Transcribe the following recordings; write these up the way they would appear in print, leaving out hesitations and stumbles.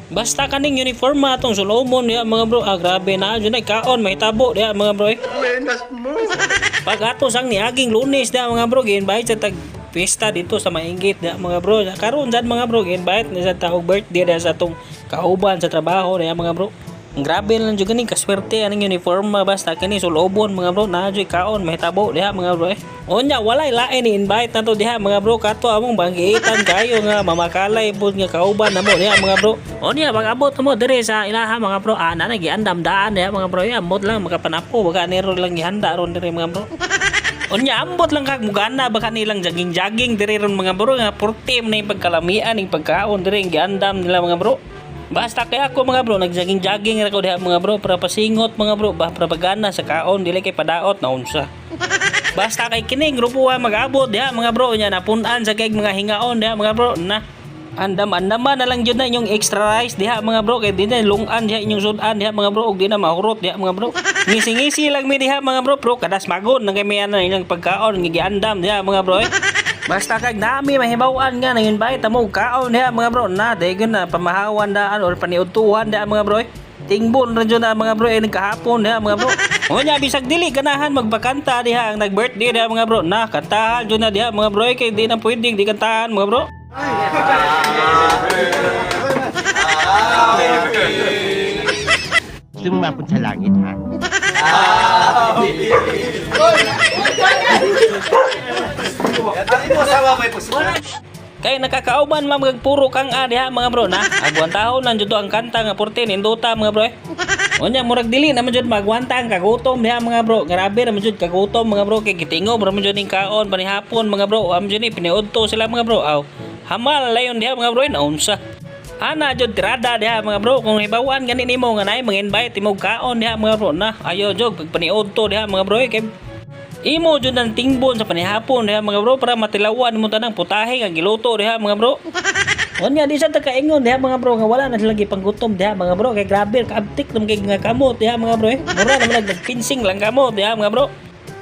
Basta kaning uniform atong sulomon diha mga bro. Grabe na jud ay kaon mahitabo diha mga bro. Pag ato sang niaging Lunes diha mga bro, gi-invite sa tag pista dito sa Maingit diha mga bro. Karon sad mga bro, gi-invite ni sa taog birthday diha sa atong kauban sa trabaho diha mga bro. Grabe lang jud kani kaswerte aning uniform basta kani sulobon mga bro, na jud kaon mahitabo diha mga bro. Onya walay lain ni invite nato diha mga bro, kato among banggiitan kayo nga mamakalay pud nga kauban namo diha mga bro. Onya pag-abot mo dire sa ilaha mga bro, ana na giandam daan diha mga bro, ambot lang makapanapo baka nero lang gihanda ron dire mga bro. Onya ambot lang kag mugana baka nilang jogging dire ron mga bro, nga portem na yung pagkalamian ning pagkaon dire giandam nila mga bro. Basta kaya ako mga bro, nag-jogging ra ko diha mga bro para pasingot mga bro, ba propaganda sa kaon dili kay padaot na unsa. Basta kay kini grupo mag-abot diha mga bro, nya napunan sa kay mga hingaon diha mga bro na. Andam-andaman na lang jud na inyong extra rice diha mga bro, kay di na lungan diha inyong sudan diha mga bro, ug di na mahurot diha mga bro. Ngisi-ngisi lang mi diha mga bro, pro kadas magon nang kay may ana ilang pagkaon gigiandam diha mga bro. Basta kag nami mahibawan nga nang invite mo kaon diha mga bro, na dayon na pamahawan daan or paniudtuhan diha mga bro. Tingbon ra jud na mga bro ini kahapon diha mga bro. Unya bisag dili ganahan magpakanta diha ang nag-birthday diha mga bro, na kantahan jud na diha mga bro, kay di na pwedeng di kantahan mga bro. Sumapot sa langit ha. Kay nakakauban magpuro kang diha mga bro, na agwan tahon lang jud ang kanta nga 14 induta mga bro. Unya murag dili naman jud magwanta ang kagutom diha mga bro. Grabe naman jud kagutom mga bro, kay gitingob ra man jud ning kaon panihapon mga bro. Am jud ni piniudto sila mga bro. Aw hamal layon diha mga bro, na unsa. Ana jud tirada diha mga bro, kung hibawan gani nimo nga nay mang-invite imo kaon diha mga bro, na ayo jog pagpaniudto diha mga bro, kay imo jud ang tingbon sa panihapon diha mga bro para matilawan mo tanang putahe nga giluto diha mga bro. Unya di sa takaingon diha mga bro nga wala na sila gipanggutom diha mga bro, kay grabe kaabtik nam kay nga kamot diha mga bro. Mura naman nagpinsing lang kamot diha mga bro.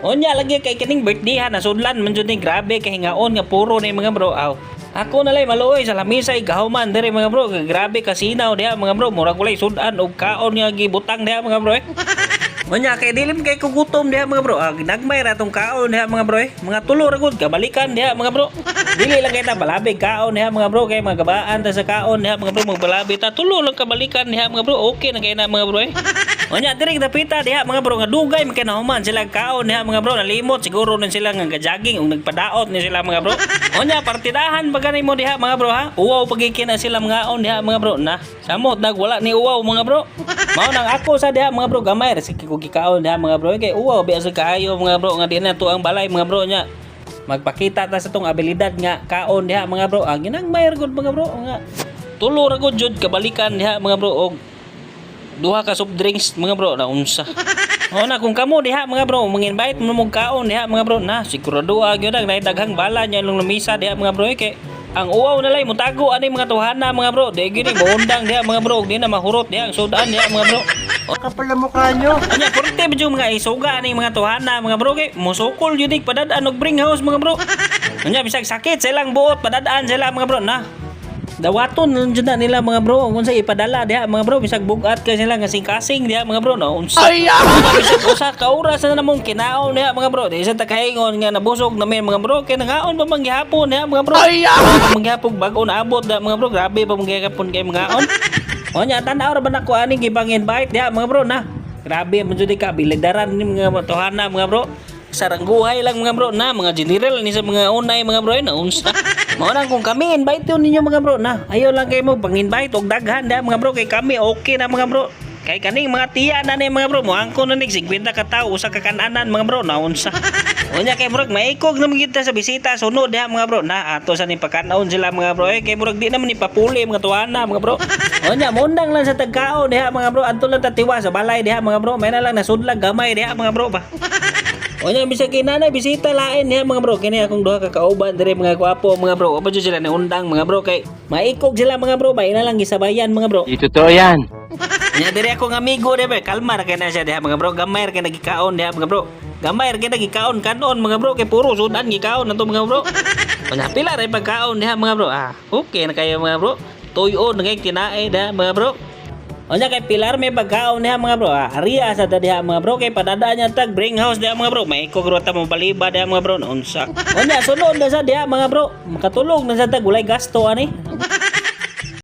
Unya lagi kay kining birthday ha nasudlan man jud ni grabe kay hingaon nga puro ni mga bro. Aw ako nalay maluoy sa lamisay gahuman dire mga bro, grabe kasinaw diha mga bro, murag walay sudan og kaon nga gibutang diha mga bro. Unya kay dilim kay kugutom diha mga bro, ginagmay ra tong kaon diha mga bro. Mga tulo ra gud kabalikan diha mga bro. Dili lang kay ta balabig kaon diha mga bro, kay magabaan ta sa kaon diha mga bro, magbalabig ta tulo lang kabalikan diha mga bro, okay na kay na mga bro. Unya diri dapita diha mga bro nga dugay man kay nahuman sila kaon diha mga bro, nalimot siguro nun sila nga jogging ug nagpadaot ni sila mga bro. Unya partidahan pagani mo diha mga bro ha. Uwaw pagikin na sila mga on diha mga bro, na samot wala ni uwaw mga bro. Mao nang ako sa diha mga bro, gamay ra sige ko gikaon diha mga bro, kay uwaw biya sa kaayo mga bro nga di na to ang balay mga bro nya. Magpakita ta sa tong abilidad nga kaon diha mga bro. Ginagmay ra gud mga bro nga tulo ra gud jud kabalikan diha mga bro, og duha ka soft drinks mga bro, na unsa. O na kung kamo diha mga bro mang-invite mo mong kaon diha mga bro, na sigurado gyud ang daghang bala nya long lamisa diha mga bro, kay ang uwaw nalay mutago ani mga tuhana mga bro, di gini moundang diha mga bro, di na mahurot diha ang sudan diha mga bro. Kapal na mukha nyo. Anya porte medyo mga isuga ani mga tuhana mga bro, kay musukol jud padadaan og bring house mga bro. Anya bisag sakit sa ilang buot padadaan sila mga bro, na dawaton lang jud na nila mga bro kung sa ipadala diha mga bro, bisag bugat kay sila nga sing-kasing diha mga bro, na unsa. Bisag usa ka oras na namong kinaon diha mga bro, di sa takaingon nga nabusog namin mga bro, kay nangaon pa manggihapon diha mga bro. Manggihapon bago naabot diha mga bro, grabe pa manggihapon kay mangaon. Onya tan-aw ra ba nako ani gibang-invite diha mga bro, na grabe man jud ka bilidaran ni mga tuhana mga bro. Sarangguhay lang mga bro, na mga general ni sa mga unay mga bro, na unsa. Mao nang kung kami invite ninyo mga bro, na ayo lang kay mo pang-invite og daghan diha mga bro, kay kami okay na mga bro. Kay kaning mga tiya na ni mga bro, moangko na nig 50 ka tawo usa ka kananan mga bro, na unsa. Unya kay murag maikog naman kita sa bisita sunod diha mga bro, na ato sa ni pagkanaon sila mga bro, kay murag di naman ni papuli mga tuwana mga bro. Unya mundang lang sa tagkaon diha mga bro, adto lang tatiwa sa balay diha mga bro, may na lang nasudlag gamay diha mga bro ba. Onya bisag kinanay bisita lain diha mga bro, kini akong duha ka kauban dire mga gwapo mga bro. Apa jud sila na undang mga bro, kay maikog sila mga bro, may na lang gisabayan mga bro. Ito to yan. Nya dire akong amigo diha, kalmar kay na siya diha mga bro, gamay kay nagikaon diha mga bro. Gamay kay nagikaon kanon mga bro, kay puro sudan gikaon nato mga bro. Onya pila ra pagkaon diha mga bro. Okay na kayo mga bro. tuyo na kay kinae da mga bro. Onya kay pilar may pagkaon niya mga bro. Ariya sa diha mga bro kay padadaan niya tag bring house diha mga bro. May kogrota mo baliba diha mga bro. Unsa? Onya sunod na sa diha mga bro. Makatulog na sa tag walay gasto ani.